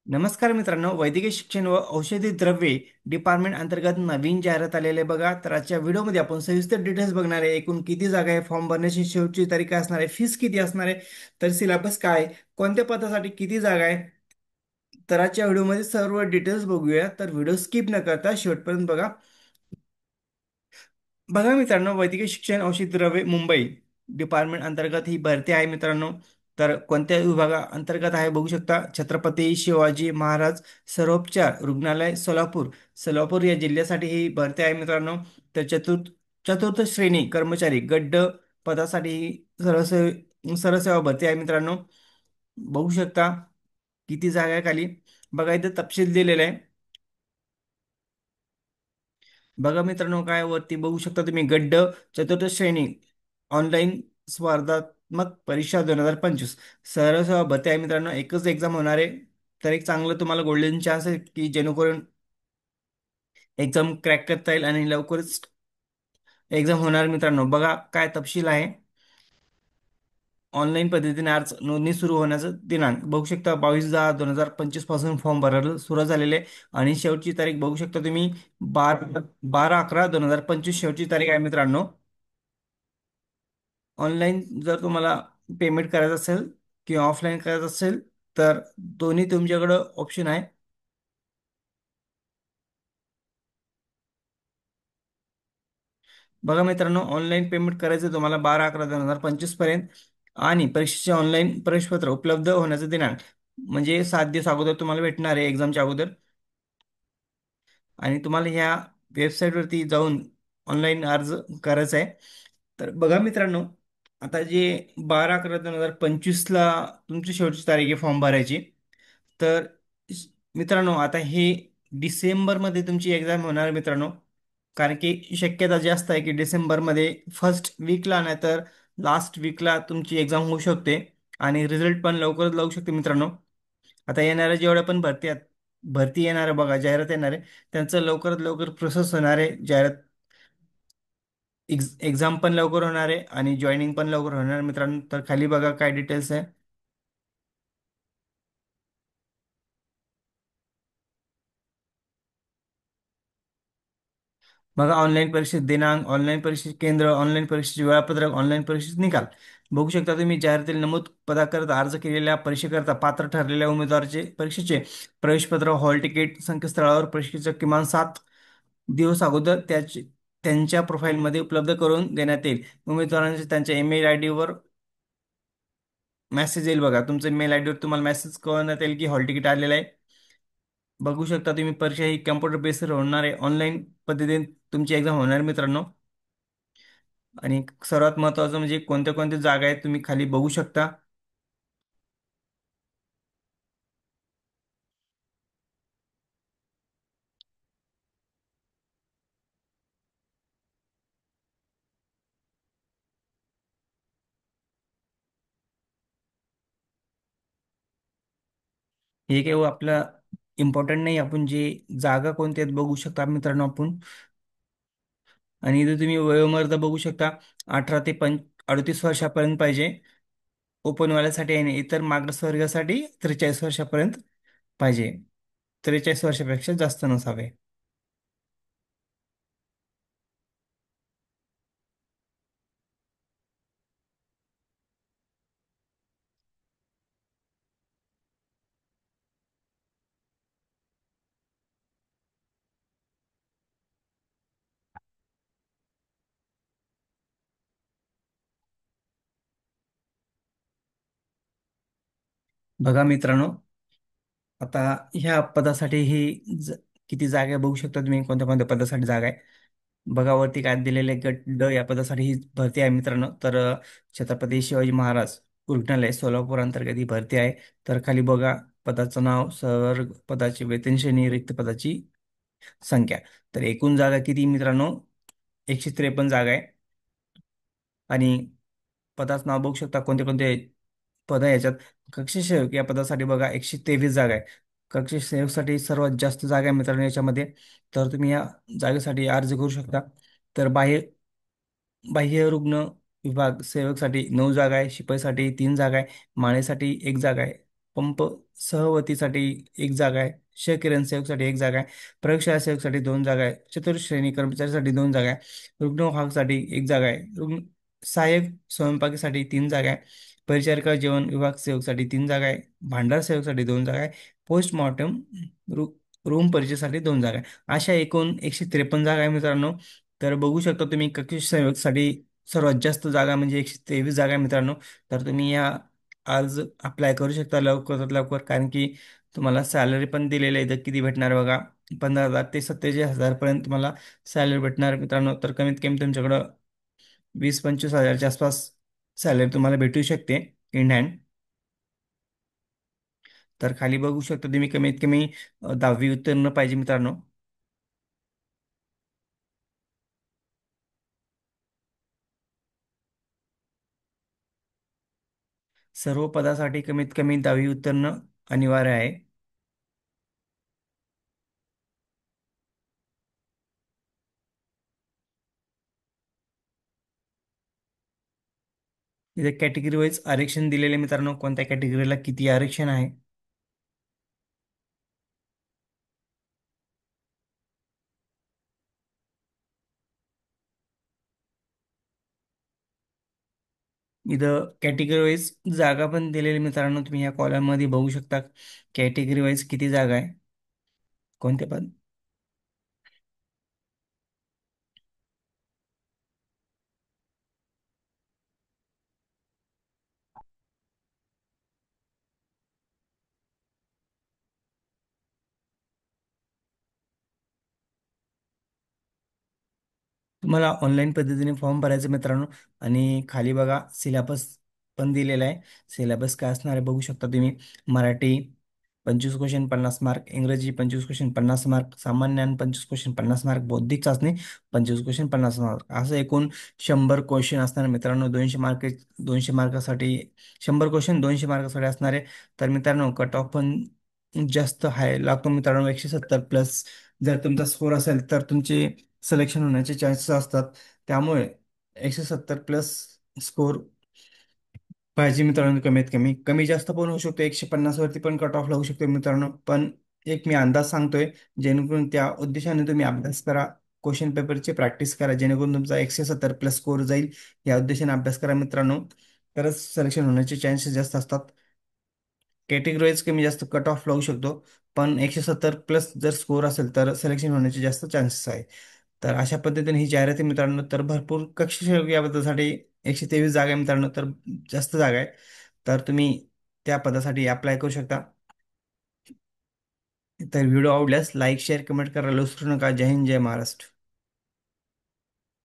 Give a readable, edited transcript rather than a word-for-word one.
नमस्कार मित्रांनो, वैद्यकीय शिक्षण व औषधी द्रव्ये डिपार्टमेंट अंतर्गत नवीन जाहिरात आलेले बघा. तर आजच्या व्हिडिओमध्ये आपण सविस्तर डिटेल्स बघणार आहे. एकूण किती जागा आहे, फॉर्म भरण्याची शेवटची तारीख काय असणार आहे, फीस किती असणार आहे, तर सिलेबस काय आहे, कोणत्या पदासाठी किती जागा आहे. तर आजच्या व्हिडिओमध्ये सर्व डिटेल्स बघूया. तर व्हिडिओ स्किप न करता शेवटपर्यंत बघा. बघा मित्रांनो, वैद्यकीय शिक्षण औषधी द्रव्ये मुंबई डिपार्टमेंट अंतर्गत ही भरती आहे मित्रांनो. तर कोणत्या विभागा अंतर्गत आहे बघू शकता. छत्रपती शिवाजी महाराज सर्वोपचार रुग्णालय सोलापूर, सोलापूर या जिल्ह्यासाठी ही भरती आहे मित्रांनो. तर चतुर्थ श्रेणी कर्मचारी गड्ड पदासाठी ही सरसेवा भरती आहे मित्रांनो. बघू शकता किती जागा आहे खाली. बघा इथं तपशील दिलेला आहे. बघा मित्रांनो, काय वरती बघू शकता तुम्ही, गड्ड चतुर्थ श्रेणी ऑनलाईन स्पर्धात्मक परीक्षा 2025 सरळ भरती आहे मित्रांनो. एकच एक्झाम होणार आहे. तर एक चांगलं तुम्हाला गोल्डन चान्स आहे की जेणेकरून एक्झाम क्रॅक करता येईल आणि लवकरच एक्झाम होणार मित्रांनो. बघा काय तपशील आहे. ऑनलाईन पद्धतीने अर्ज नोंदणी सुरू होण्याचा दिनांक बघू शकता. 22/10/2025 पासून फॉर्म भरायला सुरू झालेले आहे. आणि शेवटची तारीख बघू शकता तुम्ही, 12/11/2025 शेवटची तारीख आहे मित्रांनो. ऑनलाईन जर तुम्हाला पेमेंट करायचं असेल किंवा ऑफलाईन करायचं असेल तर दोन्ही तुमच्याकडं ऑप्शन आहे. बघा मित्रांनो, ऑनलाईन पेमेंट करायचं तुम्हाला 12/11/2025 पर्यंत. आणि परीक्षेचे ऑनलाईन प्रवेशपत्र उपलब्ध होण्याचा दिनांक म्हणजे 7 दिवस अगोदर तुम्हाला भेटणार आहे एक्झामच्या अगोदर. आणि तुम्हाला ह्या वेबसाईटवरती जाऊन ऑनलाईन अर्ज करायचा आहे. तर बघा मित्रांनो, आता जे 12/11/2025 तुमची शेवटची तारीख आहे फॉर्म भरायची. तर श- मित्रांनो, आता हे डिसेंबरमध्ये तुमची एक्झाम होणार मित्रांनो. कारण की शक्यता जास्त आहे की डिसेंबरमध्ये फर्स्ट वीकला नाही तर लास्ट वीकला तुमची एक्झाम होऊ शकते. आणि रिझल्ट पण लवकरच लागू शकते मित्रांनो. आता येणाऱ्या जेवढ्या पण भरती येणार आहे बघा, जाहिरात येणार आहे, त्यांचं लवकरात लवकर प्रोसेस होणार आहे. जाहिरात एक्झाम पण लवकर होणार आहे आणि जॉईनिंग पण लवकर होणार आहे मित्रांनो. तर खाली बघा काय डिटेल्स आहे. बघा ऑनलाईन परीक्षेत दिनांक, ऑनलाईन परीक्षेचे केंद्र, ऑनलाईन परीक्षेचे वेळापत्रक, ऑनलाईन परीक्षेचे निकाल बघू शकता तुम्ही. जाहिरातील नमूद पदाकरता अर्ज केलेल्या परीक्षेकरता पात्र ठरलेल्या उमेदवाराचे परीक्षेचे प्रवेशपत्र, हॉल तिकीट संकेतस्थळावर परीक्षेच्या किमान 7 दिवस अगोदर त्यांच्या प्रोफाईलमध्ये उपलब्ध करून देण्यात येईल. उमेदवारांचे त्यांच्या ईमेल आय डीवर मेसेज येईल. बघा तुमच्या मेल आय डीवर तुम्हाला मेसेज कळवण्यात येईल की हॉल तिकीट आलेलं आहे. बघू शकता तुम्ही, परीक्षा ही कम्प्युटर बेसवर होणार आहे. ऑनलाईन पद्धतीने तुमची एक्झाम होणार आहे मित्रांनो. आणि सर्वात महत्त्वाचं म्हणजे कोणत्या कोणत्या जागा आहेत तुम्ही खाली बघू शकता. हे काही आपलं इम्पॉर्टंट नाही, आपण जे जागा कोणत्या आहेत बघू शकता मित्रांनो आपण. आणि इथे तुम्ही वयोमर्यादा बघू शकता. 18 ते 38 वर्षापर्यंत पाहिजे ओपनवाल्यासाठी. आणि इतर मागासवर्गासाठी 43 वर्षापर्यंत पाहिजे. 43 वर्षापेक्षा जास्त नसावे. बघा मित्रांनो, आता ह्या पदासाठी किती जागा आहे बघू शकता तुम्ही, कोणत्या कोणत्या पदासाठी जागा आहे. बघा वरती काय दिलेले, गट ड या पदासाठी ही भरती आहे मित्रांनो. तर छत्रपती शिवाजी महाराज रुग्णालय सोलापूर अंतर्गत ही भरती आहे. तर खाली बघा पदाचं नाव, सर्व पदाची वेतन श्रेणी, रिक्त पदाची संख्या. तर एकूण जागा किती मित्रांनो, 153 जागा आहे. आणि पदाचं नाव बघू शकता कोणते कोणते पद आहे याच्यात. कक्षसेवक या पदासाठी बघा 123 जागा आहे. कक्षसेवकसाठी सर्वात जास्त जागा आहे मित्रांनो याच्यामध्ये. तर तुम्ही या जागेसाठी अर्ज करू शकता. तर बाह्य रुग्ण विभाग सेवकसाठी 9 जागा आहे, शिपाईसाठी 3 जागा आहे, माळेसाठी 1 जागा आहे. पंप सहवतीसाठी एक जागा आहे, क्षकिरण सेवकसाठी एक जागा आहे, प्रयोगशाळा सेवकसाठी दोन जागा आहे, चतुर्श्रेणी कर्मचाऱ्यासाठी दोन जागा आहे, रुग्णवाहकसाठी एक जागा आहे, सहाय्यक स्वयंपाकीसाठी तीन जागा आहे, परिचारिका जेवण विभाग सेवकसाठी तीन जागा आहे, भांडार सेवकसाठी दोन जागा आहे, पोस्टमॉर्टम रूम परिचयसाठी दोन जागा आहे. अशा एकूण 153 जागा आहे मित्रांनो. तर बघू शकता तुम्ही कक्षी सेवकसाठी सर्वात जास्त जागा म्हणजे 123 जागा आहे मित्रांनो. तर तुम्ही या आज अप्लाय करू शकता लवकरात लवकर, कारण की तुम्हाला सॅलरी पण दिलेली आहे. तर किती भेटणार बघा, 15,000 ते 47,000 पर्यंत तुम्हाला सॅलरी भेटणार मित्रांनो. तर कमीत कमी तुमच्याकडं 20-25 हजारच्या आसपास सॅलरी तुम्हाला भेटू शकते इन हँड. तर खाली बघू शकता तुम्ही कमीत कमी 10वी उत्तीर्ण पाहिजे मित्रांनो. सर्व पदासाठी कमीत कमी 10वी उत्तीर्ण अनिवार्य आहे. इथे कॅटेगरी वाईज आरक्षण दिलेले मित्रांनो, कोणत्या कॅटेगरीला किती आरक्षण आहे. इथं कॅटेगरी वाईज जागा पण दिलेली मित्रांनो, तुम्ही या कॉलम मध्ये बघू शकता कॅटेगरी वाईज किती जागा आहे, कोणते पद. तुम्हाला ऑनलाईन पद्धतीने फॉर्म भरायचं मित्रांनो. आणि खाली बघा सिलेबस पण दिलेला आहे. सिलेबस काय असणार आहे बघू शकता तुम्ही. मराठी 25 क्वेश्चन 50 मार्क, इंग्रजी 25 क्वेश्चन 50 मार्क, सामान्य ज्ञान 25 क्वेश्चन 50 मार्क, बौद्धिक चाचणी 25 क्वेश्चन 50 मार्क, असं एकूण 100 क्वेश्चन असणार मित्रांनो. 200 मार्क, 200 मार्कासाठी 100 क्वेश्चन 200 मार्कासाठी असणारे. तर मित्रांनो कट ऑफ पण जास्त हाय लागतो मित्रांनो, 170+. जर तुमचा स्कोर असेल तर तुमचे सिलेक्शन होण्याचे चान्सेस असतात. त्यामुळे 170+ स्कोर पाहिजे मित्रांनो. कमीत कमी कमी जास्त पण होऊ शकतो, 150 वरती पण कट ऑफ लागू शकतो मित्रांनो. पण एक मी अंदाज सांगतोय, जेणेकरून त्या उद्देशाने तुम्ही अभ्यास करा, क्वेश्चन पेपरची प्रॅक्टिस करा, जेणेकरून तुमचा 170+ स्कोर जाईल. या उद्देशाने अभ्यास करा मित्रांनो, तरच सिलेक्शन होण्याचे चान्सेस जास्त असतात. कॅटेगरी वाईज कमी जास्त कट ऑफ लागू शकतो, पण 170+ जर स्कोर असेल तर सिलेक्शन होण्याचे जास्त चान्सेस आहे. तर अशा पद्धतीने ही जाहिरात आहे मित्रांनो. तर भरपूर कक्षी या पदासाठी 123 जागा आहे मित्रांनो, तर जास्त जागा आहे. तर तुम्ही त्या पदासाठी अप्लाय करू शकता. तर व्हिडिओ आवडल्यास लाईक शेअर कमेंट करायला विसरू नका. जय हिंद, जय महाराष्ट्र.